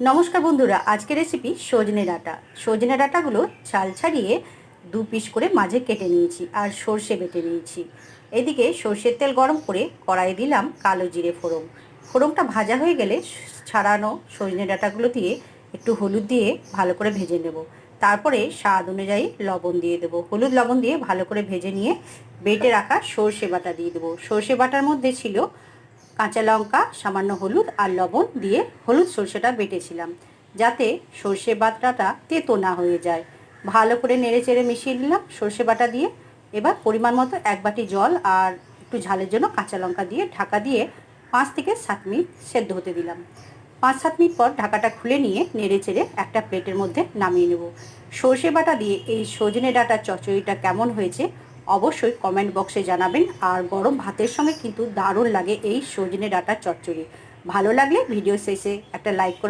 নমস্কার বন্ধুরা, আজকের রেসিপি সজনে ডাঁটা। সজনে ডাঁটাগুলো ছাল ছাড়িয়ে 2 পিস করে মাঝে কেটে নিয়েছি আর সর্ষে বেটে নিয়েছি। এদিকে সর্ষের তেল গরম করে কড়াইয়ে দিলাম কালো জিরে ফোড়ন। ফোড়নটা ভাজা হয়ে গেলে ছাড়ানো সজনে ডাঁটাগুলো দিয়ে একটু হলুদ দিয়ে ভালো করে ভেজে নেব। তারপরে স্বাদ অনুযায়ী লবণ দিয়ে দেবো। হলুদ লবণ দিয়ে ভালো করে ভেজে নিয়ে বেটে রাখা সর্ষে বাটা দিয়ে দেবো। সর্ষে বাটার মধ্যে ছিল কাঁচা লঙ্কা, সামান্য হলুদ আর লবণ দিয়ে হলুদ সর্ষেটা বেটেছিলাম, যাতে সর্ষে বাটাটা তেতো না হয়ে যায়। ভালো করে নেড়ে চেড়ে মিশিয়ে নিলাম সর্ষে বাটা দিয়ে। এবার পরিমাণ মতো 1 বাটি জল আর একটু ঝালের জন্য কাঁচা লঙ্কা দিয়ে ঢাকা দিয়ে 5 থেকে 7 মিনিট সেদ্ধ হতে দিলাম। 5-7 মিনিট পর ঢাকাটা খুলে নিয়ে নেড়ে চেড়ে একটা প্লেটের মধ্যে নামিয়ে নেব। সর্ষে বাটা দিয়ে এই সজনে ডাঁটার চচ্চড়িটা কেমন হয়েছে অবশ্যই কমেন্ট বক্সে জানাবেন। আর গরম ভাতের সঙ্গে কিন্তু দারুণ লাগে এই সজনে ডাঁটার চচ্চড়ি। ভালো লাগলে ভিডিও শেষে একটা লাইক করবেন।